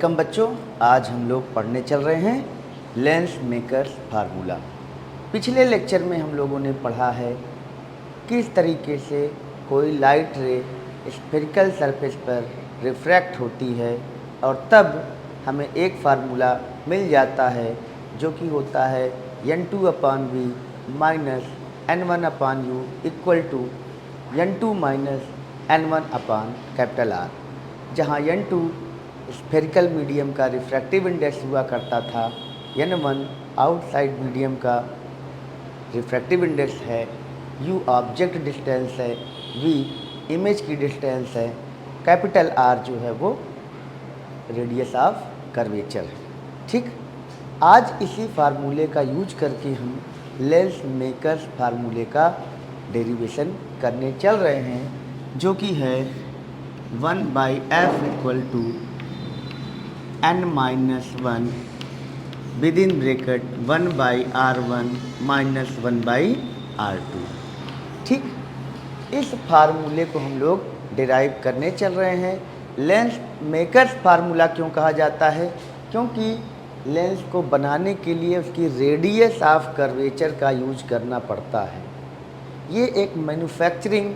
Welcome बच्चों, आज हम लोग पढ़ने चल रहे हैं लेंस मेकर्स फार्मूला। पिछले लेक्चर में हम लोगों ने पढ़ा है किस तरीके से कोई लाइट रे स्फेरिकल सरफेस पर रिफ्रैक्ट होती है और तब हमें एक फार्मूला मिल जाता है जो कि होता है n2/v minus n1/u equal to n2 minus n1/R, जहाँ n2 स्फेरिकल मीडियम का रिफ्रैक्टिव इंडेक्स हुआ करता था, n1 आउटसाइड मीडियम का रिफ्रैक्टिव इंडेक्स है, u ऑब्जेक्ट डिस्टेंस है, v इमेज की डिस्टेंस है, कैपिटल R जो है वो रेडियस ऑफ कर्वेचर है। ठीक, आज इसी फार्मूले का यूज करके हम लेंस मेकर्स फार्मूले का डेरिवेशन करने चल रहे हैं, जो कि है 1/f equal to n-1 within bracket 1/r1 minus 1/r2। ठीक, इस फार्मूले को हम लोग डिराइव करने चल रहे हैं। लेंस मेकर्स फार्मूला क्यों कहा जाता है? क्योंकि लेंस को बनाने के लिए उसकी रेडियस ऑफ कर्वेचर का यूज करना पड़ता है। ये एक मैन्युफैक्चरिंग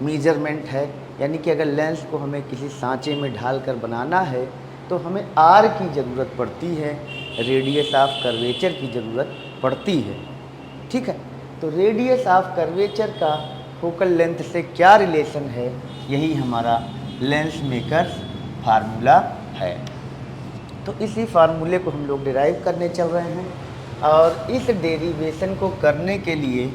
मेजरमेंट है, यानी कि अगर लेंस को हमें किसी सांचे में ढाल कर बनाना है तो हमें आर की ज़रूरत पड़ती है, रेडियस ऑफ कर्वेचर की ज़रूरत पड़ती है। ठीक है, तो रेडियस ऑफ कर्वेचर का फोकल लेंथ से क्या रिलेशन है, यही हमारा लेंस मेकर्स फार्मूला है। तो इसी फार्मूले को हम लोग डिराइव करने चल रहे हैं और इस डेरिवेशन को करने के लिए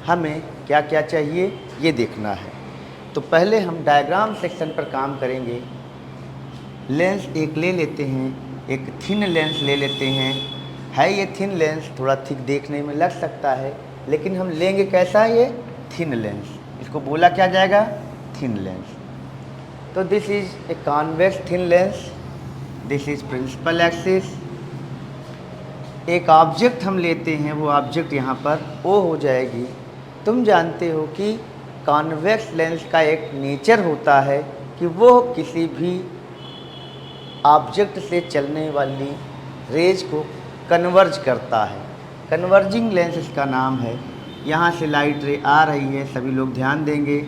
हमें क्या क्या चाहिए ये देखना है। तो पहले हम डायग्राम सेक्शन पर काम करेंगे। लेंस एक ले लेते हैं, एक थिन लेंस ले लेते हैं। है ये थिन लेंस, थोड़ा थिक देखने में लग सकता है, लेकिन हम लेंगे कैसा? ये थिन लेंस। इसको बोला क्या जाएगा? Thin lens. तो this is a convex thin lens, this is principal axis. एक ऑब्जेक्ट हम लेते हैं, वो ऑब्जेक्ट यहाँ पर O हो जाएगी। तुम जानते हो कि कॉन्वेक्स लेंस का एक नेचर होता है कि वो किसी भी ऑब्जेक्ट से चलने वाली रेज को कन्वर्ज करता है। कन्वर्जिंग लेंस इसका नाम है। यहाँ से लाइट रे आ रही है, सभी लोग ध्यान देंगे।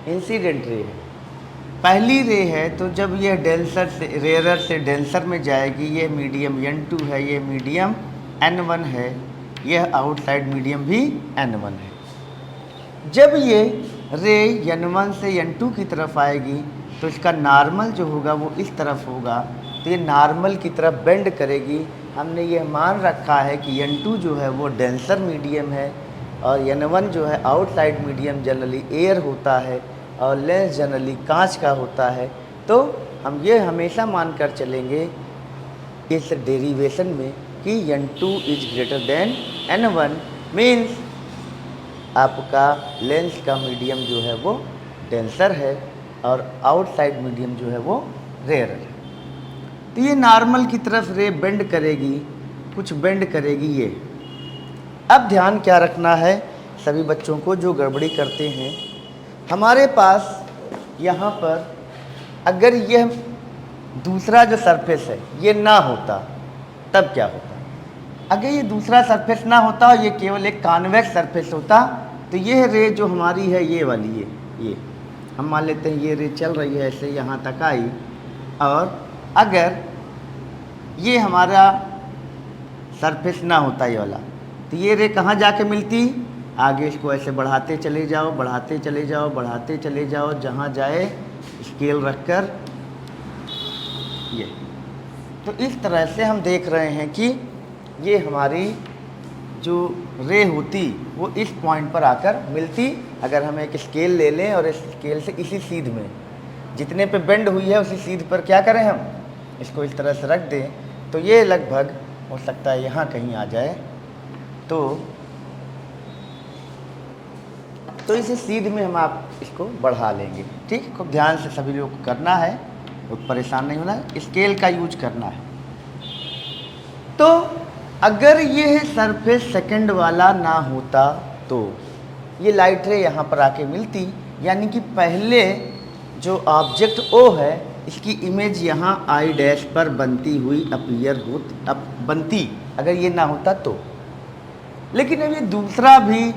इंसिडेंट रे है, पहली रे है, तो जब यह डेंसर से रेयरर से डेंसर में जाएगी, ये मीडियम n2 है, ये मीडियम n1 है, यह आउटसाइड मीडियम भी n1 है। जब ये रे n1 से n2 की तरफ आएगी तो इसका नॉर्मल जो होगा वो इस तरफ होगा, तो ये नॉर्मल की तरफ बेंड करेगी। हमने ये मान रखा है कि n2 जो है वो डेंसर मीडियम है और n1 जो है आउटसाइड मीडियम जनरली एयर होता है और लेंस जनरली कांच का होता है। तो हम ये हमेशा मानकर चलेंगे इस डेरिवेशन में कि n2 is greater than n1, means आपका लेंस का मीडियम जो है वो डेंसर है और आउटसाइड मीडियम जो है वो रेयर है। तो ये नॉर्मल की तरफ रे बेंड करेगी, कुछ बेंड करेगी ये। अब ध्यान क्या रखना है सभी बच्चों को जो गड़बड़ी करते हैं, हमारे पास यहाँ पर अगर यह दूसरा जो सरफेस है ये ना होता तब क्या होता? अगर ये दूसरा सरफेस ना होता और ये केवल एक कॉन्वेक्स सरफेस होता, तो यह रे जो हमारी है ये वाली ये हम मान लेते हैं ये रे चल रही है ऐसे यहाँ तक आई, और अगर ये हमारा सरफेस ना होता ये वाला, तो ये रे कहाँ जाके मिलती? आगे इसको ऐसे बढ़ाते चले जाओ, बढ़ाते चले जाओ, बढ़ाते चले जाओ, जहाँ जाए स्केल रखकर ये। तो इस तरह से हम देख रहे हैं कि ये हमारी जो रे होती वो इस पॉइंट पर आकर मिलती। अगर हम एक स्केल ले लें और इस स्केल से इसी सीध में जितने पे बेंड हुई है उसी सीध पर क्या करें, हम इसको इस तरह से रख दें, तो ये लगभग हो सकता है यहाँ कहीं आ जाए। तो इसी सीध में हम आप इसको बढ़ा लेंगे। ठीक, खूब ध्यान से सभी लोग को करना है, तो परेशान नहीं होना, स्केल का यूज करना है। तो अगर ये सरफेस सेकंड वाला ना होता तो ये लाइट रे यहाँ पर आके मिलती, यानी कि पहले जो ऑब्जेक्ट O है इसकी इमेज यहाँ आई डैश पर बनती हुई अपीयर होती, अब बनती अगर ये ना होता तो। लेकिन अब ये दूसरा भी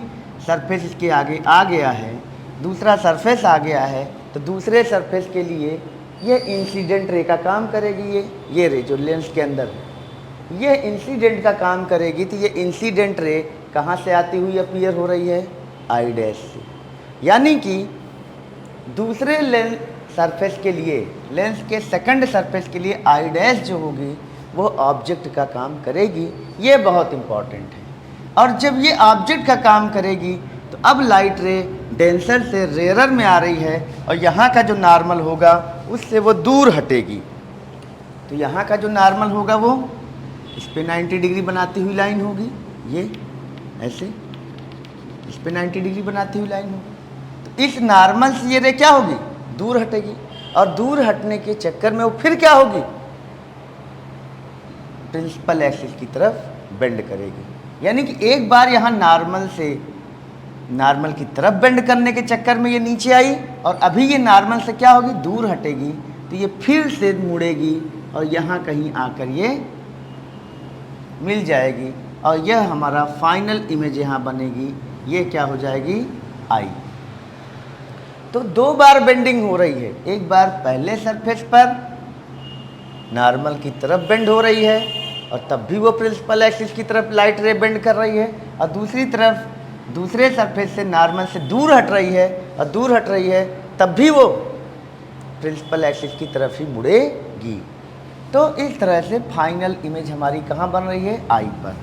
सरफेस इसके आगे आ गया है, दूसरा सरफेस आ गया है, तो दूसरे सरफेस के लिए ये इंसिडेंट रे का काम करेगी। ये रे जो लेंस के अंदर है ये इंसिडेंट का काम करेगी। तो ये इंसिडेंट रे कहाँ से आती हुई अपीयर हो रही है? आई डैश से। यानी कि दूसरे लेंस सरफेस के लिए, लेंस के सेकंड सरफेस के लिए आई डैश जो होगी वो ऑब्जेक्ट का काम करेगी। ये बहुत इम्पॉर्टेंट है। और जब ये ऑब्जेक्ट का काम करेगी तो अब लाइट रे डेंसर से रेयरर में आ रही है और यहाँ का जो नॉर्मल होगा उससे वो दूर हटेगी। तो यहाँ का जो नॉर्मल होगा वो इस पे 90 डिग्री बनाती हुई लाइन होगी, ये ऐसे इस पे 90 डिग्री बनाती हुई लाइन होगी। तो इस नॉर्मल से ये रे क्या होगी? दूर हटेगी। और दूर हटने के चक्कर में वो फिर क्या होगी? प्रिंसिपल एक्सिस की तरफ बेंड करेगी। यानी कि एक बार यहाँ नॉर्मल से नॉर्मल की तरफ बेंड करने के चक्कर में ये नीचे आई और अभी ये नॉर्मल से क्या होगी? दूर हटेगी। तो ये फिर से मुड़ेगी और यहाँ कहीं आकर ये मिल जाएगी और यह हमारा फाइनल इमेज यहाँ बनेगी। ये क्या हो जाएगी? आई। तो दो बार बेंडिंग हो रही है, एक बार पहले सरफेस पर नॉर्मल की तरफ बेंड हो रही है और तब भी वो प्रिंसिपल एक्सिस की तरफ लाइट रे बेंड कर रही है, और दूसरी तरफ दूसरे सरफेस से नॉर्मल से दूर हट रही है और दूर हट रही है तब भी वो प्रिंसिपल एक्सिस की तरफ ही मुड़ेगी। तो इस तरह से फाइनल इमेज हमारी कहाँ बन रही है? आई पर।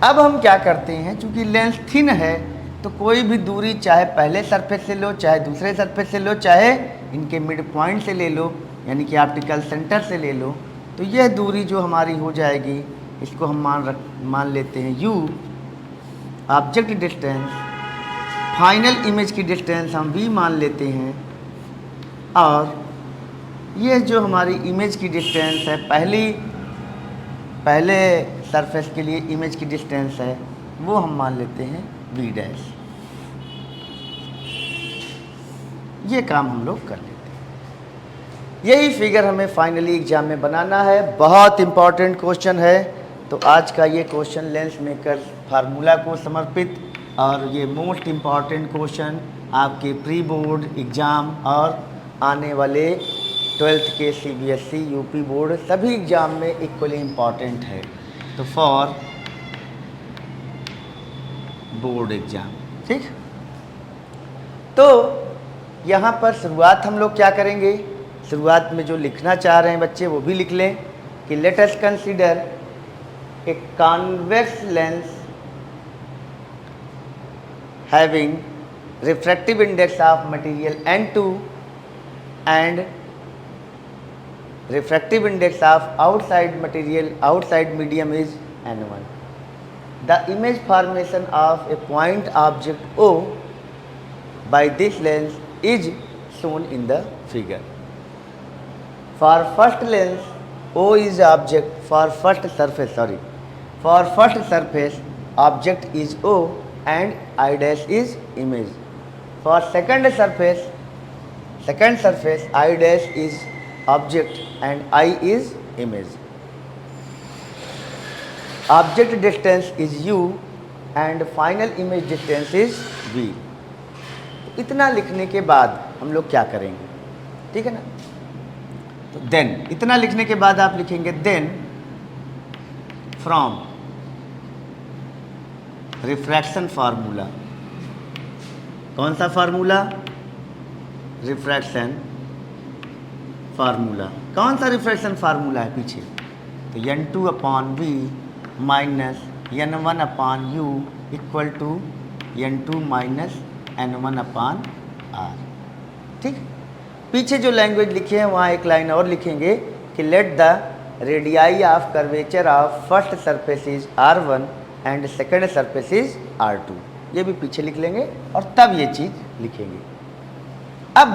अब हम क्या करते हैं, चूँकि लेंस थिन है तो कोई भी दूरी चाहे पहले सरफेस से लो, चाहे दूसरे सरफेस से लो, चाहे इनके मिड पॉइंट से ले लो, यानी कि ऑप्टिकल सेंटर से ले लो, तो यह दूरी जो हमारी हो जाएगी इसको हम मान लेते हैं u, object distance, final image की डिस्टेंस हम v मान लेते हैं, और ये जो हमारी इमेज की डिस्टेंस है पहले सरफेस के लिए इमेज की डिस्टेंस है वो हम मान लेते हैं v डैश। ये काम हम लोग कर लेते हैं। यही फिगर हमें फाइनली एग्जाम में बनाना है। बहुत इम्पॉर्टेंट क्वेश्चन है। तो आज का ये क्वेश्चन लेंस मेकर फार्मूला को समर्पित, और ये मोस्ट इम्पॉर्टेंट क्वेश्चन आपके प्री बोर्ड एग्ज़ाम और आने वाले 12th के CBSE यूपी बोर्ड सभी एग्ज़ाम में इक्वली इम्पॉर्टेंट है। तो फॉर बोर्ड एग्ज़ाम, ठीक। तो यहाँ पर शुरुआत हम लोग क्या करेंगे, शुरुआत में जो लिखना चाह रहे हैं बच्चे वो भी लिख लें कि let us consider a convex lens having refractive index of material N2 and refractive index of outside medium is N1. The image formation of a point object O by this lens is shown in the figure. For first lens, O is object. For first surface object is O and I dash is image. For second surface I dash is object and I is image. Object distance is U and final image distance is V. इतना लिखने के बाद हम लोग क्या करेंगे, ठीक है ना। तो देन इतना लिखने के बाद आप लिखेंगे देन फ्रॉम रिफ्रैक्शन फार्मूला। कौन सा फार्मूला? Refraction formula. कौन सा रिफ्रैक्शन फार्मूला है पीछे? तो N2 upon V minus N1 upon U equal to N2 minus N1 upon R, ठीक। पीछे जो लैंग्वेज लिखे हैं वहाँ एक लाइन और लिखेंगे कि let the radii of curvature of first surface is R1 and second surface is R2। ये भी पीछे लिख लेंगे और तब ये चीज़ लिखेंगे। अब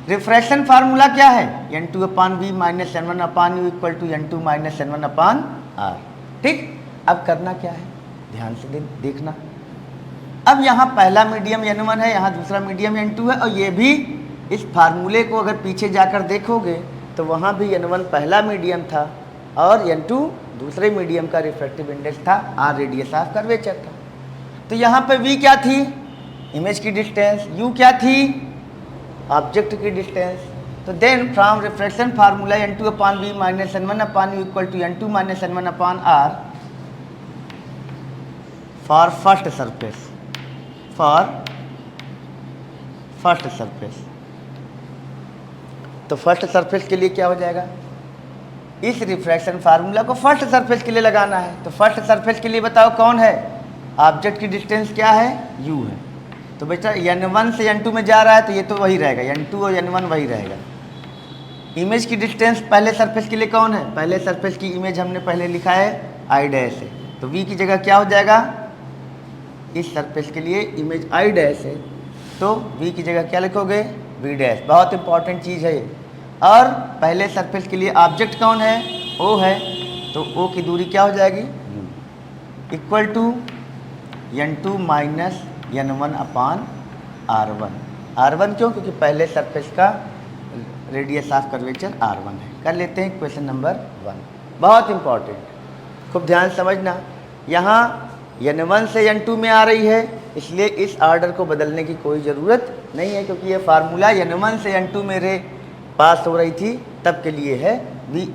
रिफ्रैक्शन फार्मूला क्या है? N2 upon V minus N1 upon U equal to N2 minus N1 upon R, ठीक। अब करना क्या है, ध्यान से देखना। अब यहाँ पहला मीडियम N1 है, यहाँ दूसरा मीडियम N2 है, और ये भी इस फार्मूले को अगर पीछे जाकर देखोगे तो वहाँ भी n1 पहला मीडियम था और n2 दूसरे मीडियम का रिफ्रैक्टिव इंडेक्स था, r रेडियस ऑफ कर्वेचर था। तो यहाँ पे v क्या थी? इमेज की डिस्टेंस। u क्या थी? ऑब्जेक्ट की डिस्टेंस। तो then from refraction formula n2 upon v minus n1 upon u equal to n2 minus n1 upon r for first surface, तो फर्स्ट सरफेस के लिए क्या हो जाएगा? इस रिफ्रैक्शन फार्मूला को फर्स्ट सरफेस के लिए लगाना है। तो फर्स्ट सरफेस के लिए बताओ कौन है? ऑब्जेक्ट की डिस्टेंस क्या है? u है। तो बेटा n1 से n2 में जा रहा है तो ये तो वही रहेगा, n2 और n1 वही रहेगा। इमेज की डिस्टेंस पहले सरफेस के लिए कौन है? पहले सरफेस की इमेज हमने पहले लिखा है i डैश है, तो v की जगह क्या हो जाएगा? इस सरफेस के लिए इमेज i डैश है तो v की जगह क्या लिखोगे? v dash. बहुत इंपॉर्टेंट चीज़ है। और पहले सरफेस के लिए ऑब्जेक्ट कौन है? o है, तो o की दूरी क्या हो जाएगी? Equal to n2 minus n1 upon r1 क्यों? क्योंकि पहले सरफेस का रेडियस ऑफ कर्वेचर r1 है। कर लेते हैं क्वेश्चन नंबर 1। बहुत इंपॉर्टेंट, खूब ध्यान समझना। यहाँ n1 से n2 में आ रही है, इसलिए इस ऑर्डर को बदलने की कोई ज़रूरत नहीं है, क्योंकि ये फार्मूला n1 से n2 में रे पास हो रही थी तब के लिए है। v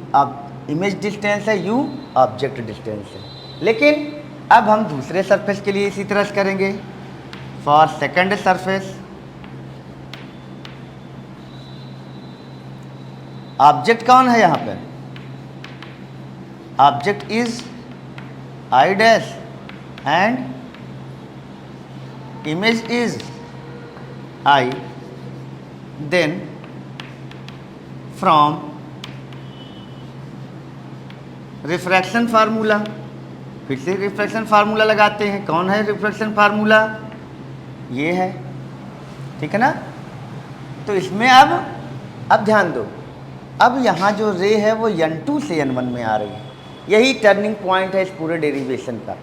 इमेज डिस्टेंस है, u ऑब्जेक्ट डिस्टेंस है। लेकिन अब हम दूसरे सरफेस के लिए इसी तरह से करेंगे। फॉर सेकंड सरफेस ऑब्जेक्ट कौन है? यहाँ पर object is i dash and image is i। Then from refraction formula, फिर से रिफ्रैक्शन फार्मूला लगाते हैं। कौन है रिफ्रैक्शन फार्मूला? ये है, ठीक है ना। तो इसमें अब ध्यान दो, अब यहाँ जो रे है वो n2 से n1 में आ रही है। यही टर्निंग पॉइंट है इस पूरे डेरिवेशन का।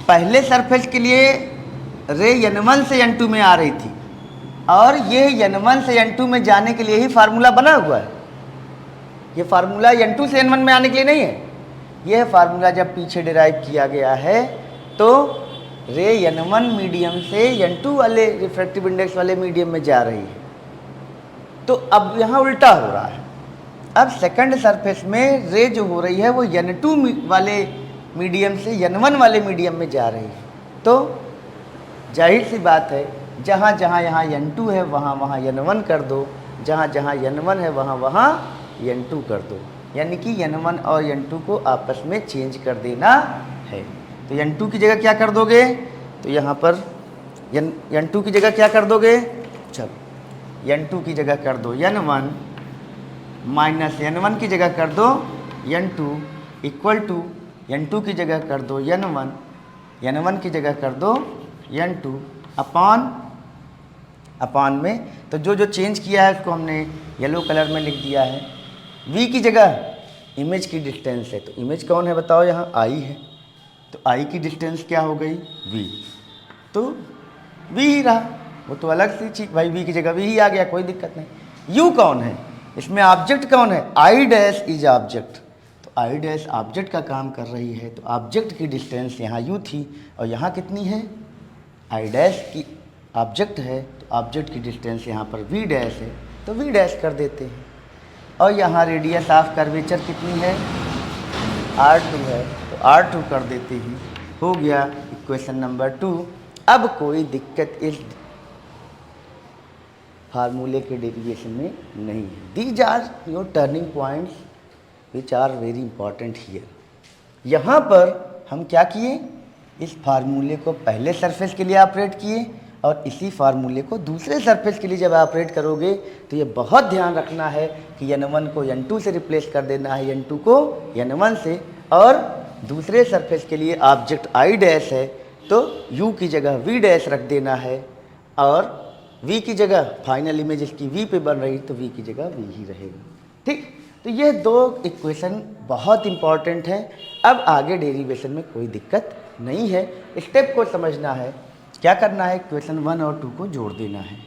पहले सरफेस के लिए रे n1 से n2 में आ रही थी और ये n1 से n2 में जाने के लिए ही फार्मूला बना हुआ है। ये फार्मूला n2 से n1 में आने के लिए नहीं है। यह फार्मूला जब पीछे डिराइव किया गया है तो रे n1 मीडियम से n2 वाले रिफ्रैक्टिव इंडेक्स वाले मीडियम में जा रही है। तो अब यहाँ उल्टा हो रहा है। अब सेकंड सरफेस में रे जो हो रही है वो n2 वाले मीडियम से n1 वाले मीडियम में जा रही है। तो जाहिर सी बात है, जहाँ जहाँ यहाँ n2 है वहाँ वहाँ n1 कर दो, जहाँ जहाँ n1 है वहाँ वहाँ n2 कर दो, यानी कि n1 और n2 को आपस में चेंज कर देना है। तो n2 की जगह क्या कर दोगे? तो यहाँ पर n2 की जगह क्या कर दोगे? चलो n2 की जगह कर दो n1 माइनस n1 की जगह कर दो n2 इक्वल टू n2 की जगह कर दो n1 की जगह कर दो n2 अपॉन में। तो जो चेंज किया है उसको हमने येलो कलर में लिख दिया है। v की जगह इमेज की डिस्टेंस है, तो इमेज कौन है बताओ? यहाँ i है, तो i की डिस्टेंस क्या हो गई? v। तो v ही रहा, वो तो अलग सी चीज भाई, v की जगह v ही आ गया, कोई दिक्कत नहीं। u कौन है? इसमें ऑब्जेक्ट कौन है? i डैश इज ऑब्जेक्ट, तो i डैश ऑब्जेक्ट का काम कर रही है। तो ऑब्जेक्ट की डिस्टेंस यहाँ u थी और यहाँ कितनी है? i डैश की ऑब्जेक्ट है, तो ऑब्जेक्ट की डिस्टेंस यहाँ पर v डैश है, तो v डैश कर देते हैं। और यहाँ रेडियस ऑफ कर्वेचर कितनी है? r2 है, तो r2 कर देते हैं। हो गया इक्वेशन नंबर 2। अब कोई दिक्कत इस फार्मूले के डेरिवेशन में नहीं है। These are your turning points which are very important here. यहाँ पर हम क्या किए? इस फार्मूले को पहले सरफेस के लिए ऑपरेट किए और इसी फार्मूले को दूसरे सरफेस के लिए जब ऑपरेट करोगे तो ये बहुत ध्यान रखना है कि n1 को n2 से रिप्लेस कर देना है, n2 को n1 से। और दूसरे सरफेस के लिए ऑब्जेक्ट i डैश है तो u की जगह v डैश रख देना है और v की जगह फाइनल इमेज इसकी v पे बन रही तो v की जगह v ही रहेगा। ठीक, तो ये दो इक्वेशन बहुत इंपॉर्टेंट हैं। अब आगे डेरिवेशन में कोई दिक्कत नहीं है, स्टेप को समझना है। क्या करना है? इक्वेशन 1 और 2 को जोड़ देना है।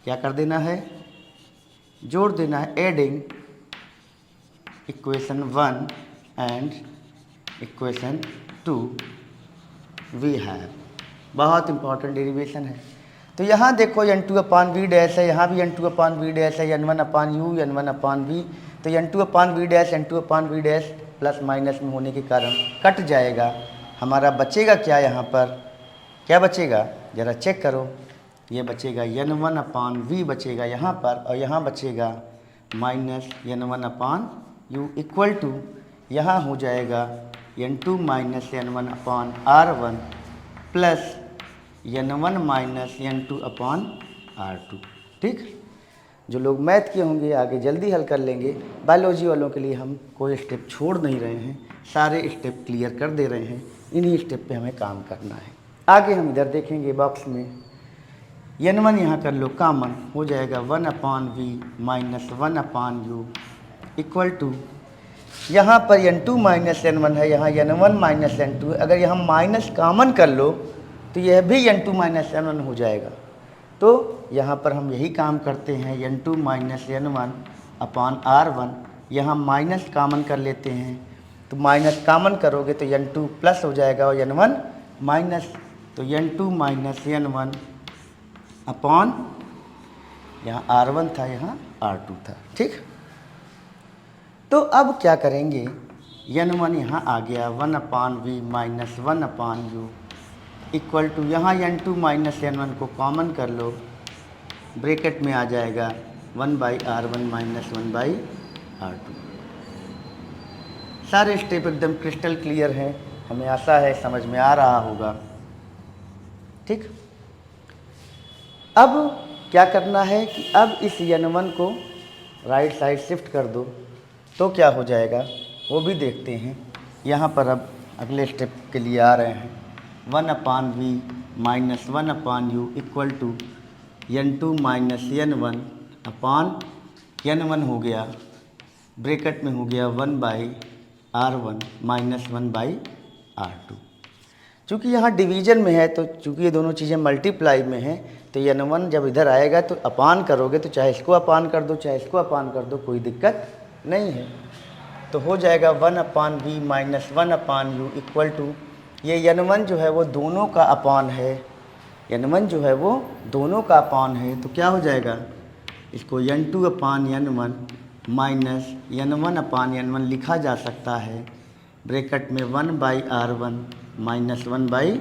क्या कर देना है? जोड़ देना है adding equation 1 and equation 2 we have. बहुत इंपॉर्टेंट डेरिवेशन है। तो यहाँ देखो n2 अपान वी डैश है, यहाँ भी n2 अपान वी डैश है, n1 upon you, n1 upon v. तो n2 upon v dash n2 upon v dash plus minus में होने के कारण कट जाएगा। हमारा बचेगा क्या यहाँ पर, क्या बचेगा ज़रा चेक करो। ये बचेगा n1 अपान वी बचेगा यहाँ पर, और यहाँ बचेगा minus n1 upon u equal to यहाँ हो जाएगा n2 minus n1 upon r1 plus n1 minus n2 upon r2। ठीक, जो लोग मैथ के होंगे आगे जल्दी हल कर लेंगे। बायोलॉजी वालों के लिए हम कोई स्टेप छोड़ नहीं रहे हैं, सारे स्टेप क्लियर कर दे रहे हैं। इन्हीं स्टेप पे हमें काम करना है। आगे हम इधर देखेंगे बॉक्स में n1 यहाँ कर लो कॉमन, हो जाएगा 1 upon v minus 1 upon u equal to यहाँ पर n2 माइनस n1 है, यहाँ n1 माइनस n2। अगर यहाँ माइनस कॉमन कर लो तो यह भी n2 माइनस n1 हो जाएगा। तो यहाँ पर हम यही काम करते हैं, n2 minus n1 upon r1। यहाँ माइनस कॉमन कर लेते हैं, तो माइनस कॉमन करोगे तो n2 प्लस हो जाएगा और n1 माइनस। तो n2 माइनस n1 अपान यहाँ r1 था, यहाँ r2 था। ठीक, तो अब क्या करेंगे, n1 यहाँ आ गया 1 upon v minus 1 upon u equal to यहाँ n2 माइनस n1 को कॉमन कर लो, ब्रैकेट में आ जाएगा 1 by r1 minus 1 by r2। सारे स्टेप एकदम क्रिस्टल क्लियर हैं, हमें आशा है समझ में आ रहा होगा। ठीक, अब क्या करना है कि अब इस n1 को राइट साइड शिफ्ट कर दो तो क्या हो जाएगा वो भी देखते हैं। यहाँ पर अब अगले स्टेप के लिए आ रहे हैं, 1 upon v minus 1 upon u equal to n2 minus n1 upon n1 हो गया, ब्रैकेट में हो गया 1 by r1 minus 1 by r2। चूँकि यहाँ डिवीज़न में है तो चूँकि ये दोनों चीज़ें मल्टीप्लाई में हैं तो n1 जब इधर आएगा तो अपान करोगे तो चाहे इसको अपान कर दो चाहे इसको अपान कर दो, कोई दिक्कत नहीं है। तो हो जाएगा 1 upon v minus 1 upon u equal to ये n1 जो है वो दोनों का अपान है, n1 जो है वो दोनों का अपान है। तो क्या हो जाएगा, इसको n2 अपान n1 minus n1 upon n1 लिखा जा सकता है, ब्रैकेट में 1 by r1 minus 1 by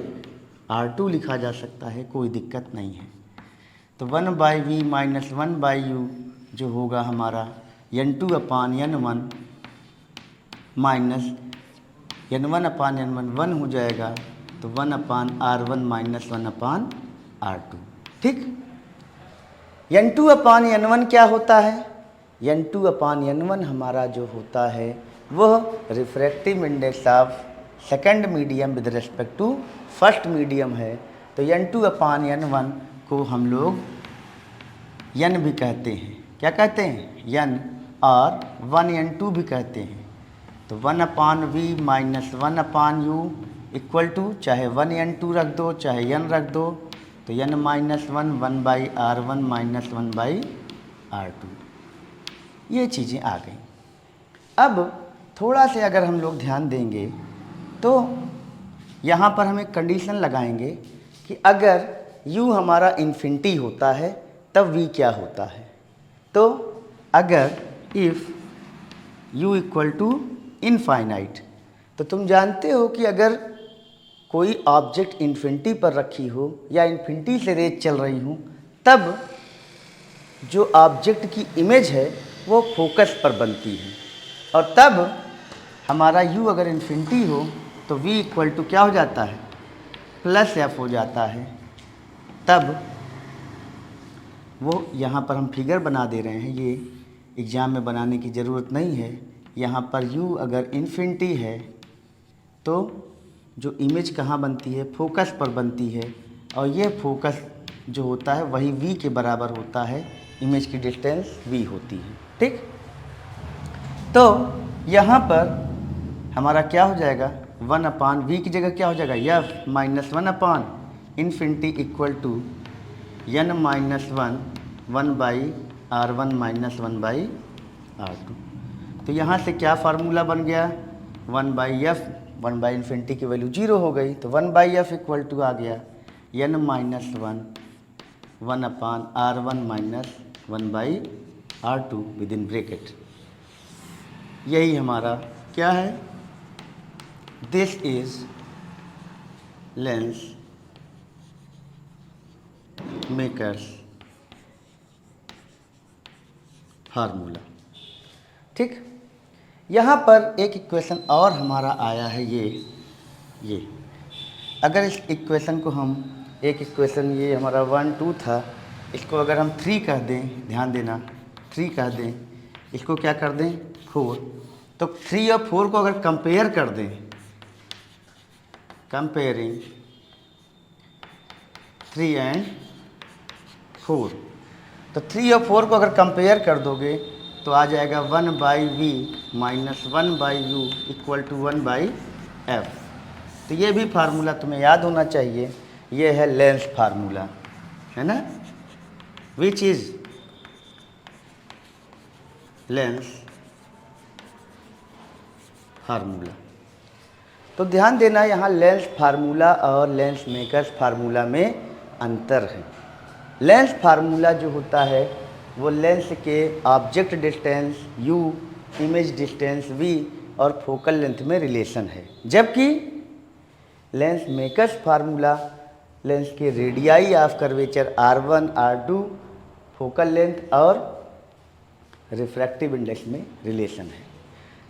r2 लिखा जा सकता है, कोई दिक्कत नहीं है। तो 1 by v minus 1 by u जो होगा हमारा n2 अपान n1 minus n1 upon n1 1 हो जाएगा, तो 1 अपान r1 माइनस 1 अपान r2। ठीक, n2 अपान n1 क्या होता है, n2 अपान n1 हमारा जो होता है वह refractive index of second medium with respect to first medium है। तो n2 अपान n1 को हम लोग n भी कहते हैं, क्या कहते हैं n, और 1n2 भी कहते हैं। तो 1 upon v minus 1 upon u equal to चाहे 1n2 रख दो चाहे n रख दो, तो n minus 1 by r1 minus 1 by r2। ये चीज़ें आ गई। अब थोड़ा से अगर हम लोग ध्यान देंगे तो यहाँ पर हम एक कंडीशन लगाएंगे कि अगर u हमारा इन्फिनिटी होता है तब v क्या होता है। तो अगर if u equal to infinite, तो तुम जानते हो कि अगर कोई ऑब्जेक्ट इन्फिनिटी पर रखी हो या इन्फिनिटी से रेज चल रही हो तब जो ऑब्जेक्ट की इमेज है वो फोकस पर बनती है, और तब हमारा u अगर इन्फिनिटी हो तो v इक्वल टू क्या हो जाता है, प्लस f हो जाता है। तब वो यहाँ पर हम फिगर बना दे रहे हैं, ये एग्ज़ाम में बनाने की ज़रूरत नहीं है। यहाँ पर u अगर इन्फिनिटी है तो जो इमेज कहाँ बनती है, फोकस पर बनती है, और ये फोकस जो होता है वही v के बराबर होता है, इमेज की डिस्टेंस v होती है। ठीक, तो यहाँ पर हमारा क्या हो जाएगा, 1 अपान वी की जगह क्या हो जाएगा f minus 1 upon infinity equal to n minus 1 by R1 minus 1/R2। तो यहाँ से क्या फार्मूला बन गया, 1/f, 1/इन्फिनिटी की वैल्यू 0 हो गई, तो 1/f इक्वल टू आ गया n minus 1/R1 minus 1/R2 with in bracket. यही हमारा क्या है, this is lens makers formula. ठीक, यहाँ पर एक इक्वेशन और हमारा आया है, ये अगर इस इक्वेशन को हम, एक इक्वेशन ये हमारा 1 2 था, इसको अगर हम 3 कह दें, ध्यान देना 3 कह दें, इसको क्या कर दें 4, तो 3 और 4 को अगर कंपेयर कर दें, कंपेयरिंग 3 एंड 4, तो 3 और 4 को अगर कंपेयर कर दोगे तो आ जाएगा 1/v minus 1/u equal to 1/f। तो ये भी फार्मूला तुम्हें याद होना चाहिए, ये है लेंस फार्मूला, है ना, विच इज लेंस फार्मूला। तो ध्यान देना, यहाँ लेंस फार्मूला और लेंस मेकर्स फार्मूला में अंतर है। लेंस फार्मूला जो होता है वो लेंस के object distance u, image distance v और फोकल लेंथ में रिलेशन है, जबकि लेंस मेकर्स फार्मूला लेंस के radii of curvature R1 R2, focal length और रिफ्रैक्टिव इंडेक्स में रिलेशन है।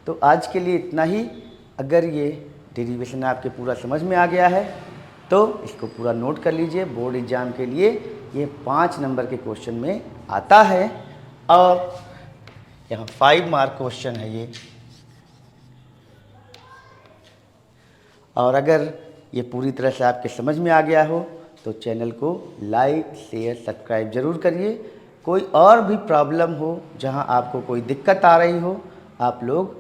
तो आज के लिए इतना ही। अगर ये डेरिवेशन आपके पूरा समझ में आ गया है तो इसको पूरा नोट कर लीजिए, बोर्ड एग्जाम के लिए ये 5 नंबर के क्वेश्चन में आता है और यहाँ 5 मार्क क्वेश्चन है ये। और अगर ये पूरी तरह से आपके समझ में आ गया हो तो चैनल को लाइक शेयर सब्सक्राइब ज़रूर करिए। कोई और भी प्रॉब्लम हो, जहाँ आपको कोई दिक्कत आ रही हो, आप लोग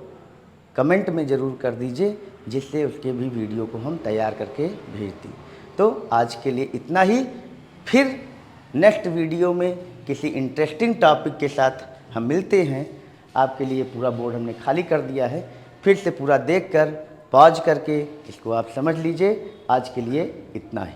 कमेंट में ज़रूर कर दीजिए, जिससे उसके भी वीडियो को हम तैयार करके भेज दें। तो आज के लिए इतना ही, फिर नेक्स्ट वीडियो में किसी इंटरेस्टिंग टॉपिक के साथ हम मिलते हैं। आपके लिए पूरा बोर्ड हमने खाली कर दिया है, फिर से पूरा देखकर पॉज करके इसको आप समझ लीजिए। आज के लिए इतना ही।